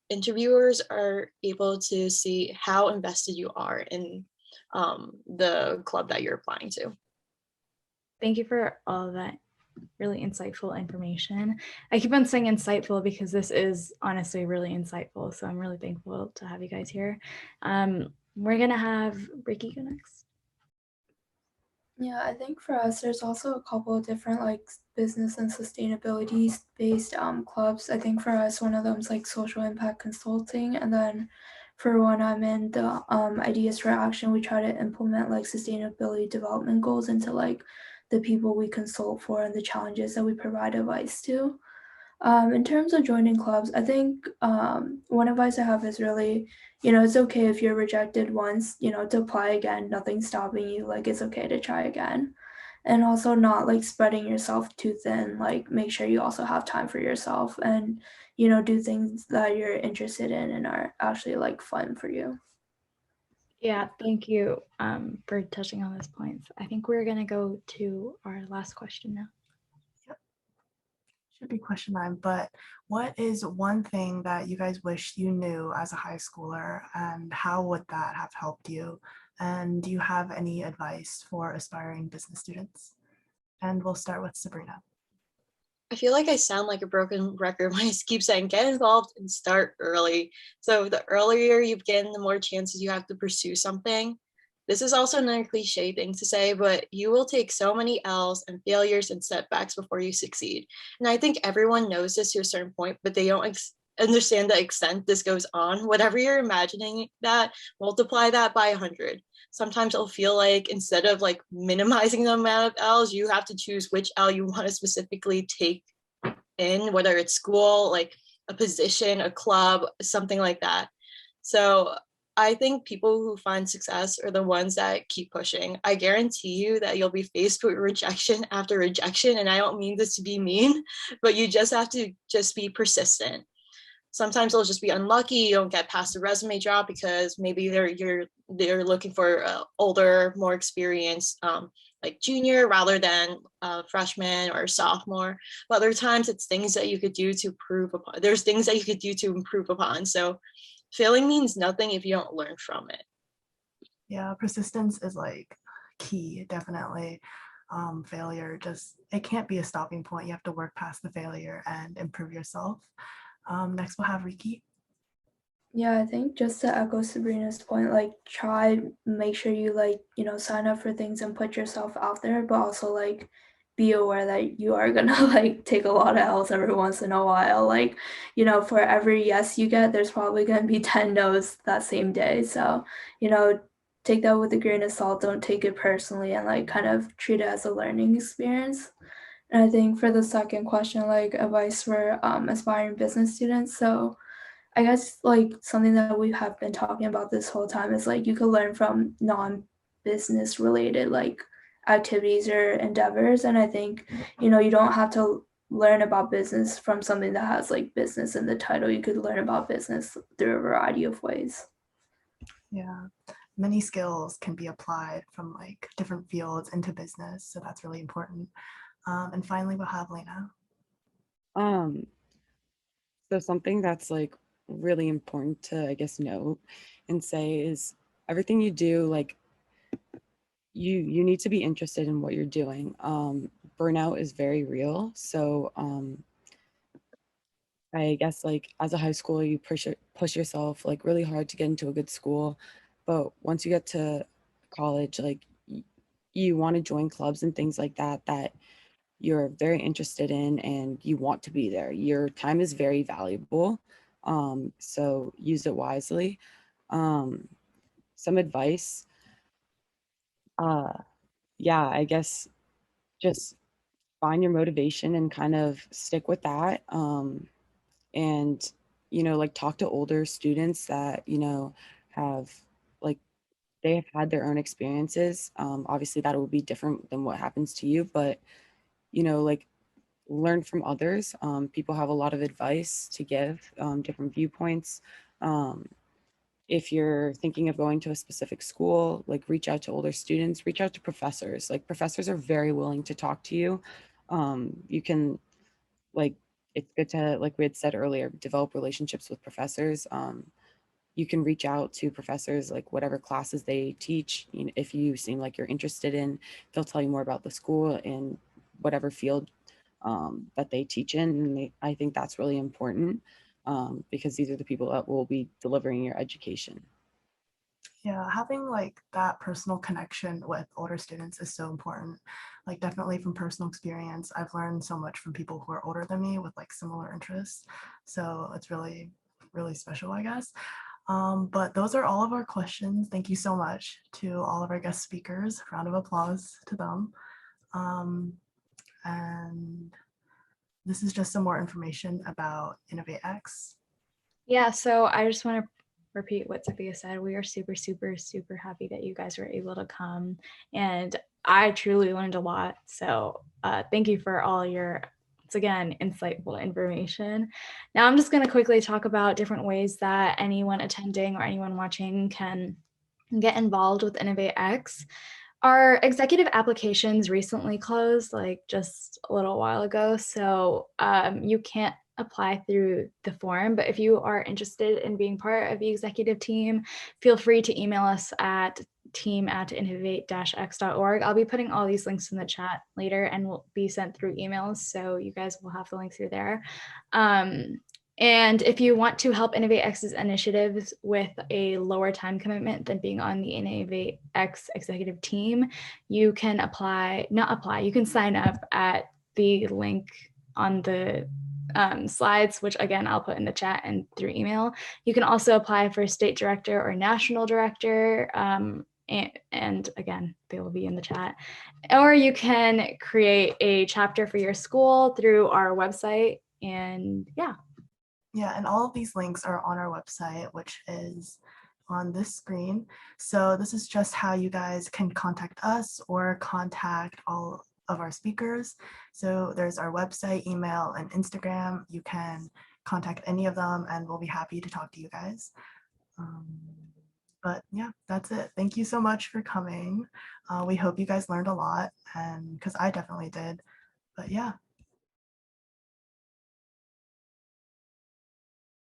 [SPEAKER 5] interviewers are able to see how invested you are in the club that you're applying to.
[SPEAKER 2] Thank you for all of that really insightful information. I keep on saying insightful because this is honestly really insightful. So I'm really thankful to have you guys here. We're gonna have Rikki go next.
[SPEAKER 3] Yeah, I think for us, there's also a couple of different like business and sustainability based clubs. I think for us, one of them is like social impact consulting, and then for when I'm in the ideas for action, we try to implement like sustainability development goals into like the people we consult for and the challenges that we provide advice to. In terms of joining clubs, I think one advice I have is really, it's okay if you're rejected once, to apply again. Nothing's stopping you. Like, it's okay to try again. And also not like spreading yourself too thin. Like, make sure you also have time for yourself and, do things that you're interested in and are actually like fun for you.
[SPEAKER 2] Yeah, thank you for touching on those points. I think we're going to go to our last question now.
[SPEAKER 1] Should be question 9, but what is one thing that you guys wish you knew as a high schooler, and how would that have helped you? And do you have any advice for aspiring business students? And we'll start with Sabrina.
[SPEAKER 5] I feel like I sound like a broken record when I keep saying get involved and start early. So the earlier you begin, the more chances you have to pursue something. This is also another cliche thing to say, but you will take so many L's and failures and setbacks before you succeed. And I think everyone knows this to a certain point, but they don't understand the extent this goes on. Whatever you're imagining that, multiply that by 100. Sometimes it'll feel like instead of like minimizing the amount of L's, you have to choose which L you want to specifically take in, whether it's school, like a position, a club, something like that. So I think people who find success are the ones that keep pushing. I guarantee you that you'll be faced with rejection after rejection. And I don't mean this to be mean, but you just have to just be persistent. Sometimes it'll just be unlucky. You don't get past the resume drop because maybe they're looking for older, more experienced, like junior rather than freshman or sophomore. But other times it's things that you could do to improve upon. There's things that you could do to improve upon. So failing means nothing if you don't learn from it.
[SPEAKER 1] Yeah, persistence is like key, definitely. Failure it can't be a stopping point. You have to work past the failure and improve yourself. Next we'll have Rikki.
[SPEAKER 3] Yeah, I think just to echo Sabrina's point, like make sure you like, sign up for things and put yourself out there, but also like be aware that you are gonna like take a lot of L's every once in a while. Like, for every yes you get, there's probably gonna be 10 no's that same day. So, take that with a grain of salt, don't take it personally, and like kind of treat it as a learning experience. And I think for the second question, like advice for aspiring business students. So I guess like something that we have been talking about this whole time is like you could learn from non-business related like activities or endeavors. And I think, you don't have to learn about business from something that has like business in the title. You could learn about business through a variety of ways.
[SPEAKER 1] Yeah, many skills can be applied from like different fields into business. So that's really important. And finally, we'll have Lena.
[SPEAKER 4] So something that's like really important to, I guess, note and say is everything you do, like you need to be interested in what you're doing. Burnout is very real. So I guess like as a high schooler, you push yourself like really hard to get into a good school. But once you get to college, like you want to join clubs and things like that, that you're very interested in and you want to be there. Your time is very valuable. So use it wisely. Some advice. Yeah, I guess just find your motivation and kind of stick with that. And, like talk to older students that, have like, they have had their own experiences. Obviously that will be different than what happens to you, but, like learn from others. People have a lot of advice to give, different viewpoints. If you're thinking of going to a specific school, like reach out to older students, reach out to professors. Like professors are very willing to talk to you. You can like, it's good to, like we had said earlier, develop relationships with professors. You can reach out to professors, like whatever classes they teach. If you seem like you're interested in, they'll tell you more about the school and whatever field that they teach in. And I think that's really important because these are the people that will be delivering your education.
[SPEAKER 1] Yeah, having like that personal connection with older students is so important. Like definitely from personal experience, I've learned so much from people who are older than me with like similar interests. So it's really, really special, I guess. But those are all of our questions. Thank you so much to all of our guest speakers. Round of applause to them. And this is just some more information about InnovateX.
[SPEAKER 2] Yeah, so I just want to repeat what Sophia said. We are super, super, super happy that you guys were able to come. And I truly learned a lot. So thank you for all your, once again, insightful information. Now I'm just going to quickly talk about different ways that anyone attending or anyone watching can get involved with InnovateX. Our executive applications recently closed, like just a little while ago. So you can't apply through the form, but if you are interested in being part of the executive team, feel free to email us at team@innovate-x.org. I'll be putting all these links in the chat later and will be sent through emails, so you guys will have the link through there. And if you want to help InnovateX's initiatives with a lower time commitment than being on the InnovateX executive team, you can you can sign up at the link on the slides, which again, I'll put in the chat and through email. You can also apply for state director or national director. And again, they will be in the chat. Or you can create a chapter for your school through our website. And yeah.
[SPEAKER 1] Yeah, and all of these links are on our website, which is on this screen. So this is just how you guys can contact us or contact all of our speakers. So there's our website, email, and Instagram. You can contact any of them and we'll be happy to talk to you guys. But yeah, that's it. Thank you so much for coming. We hope you guys learned a lot, and because I definitely did. But yeah,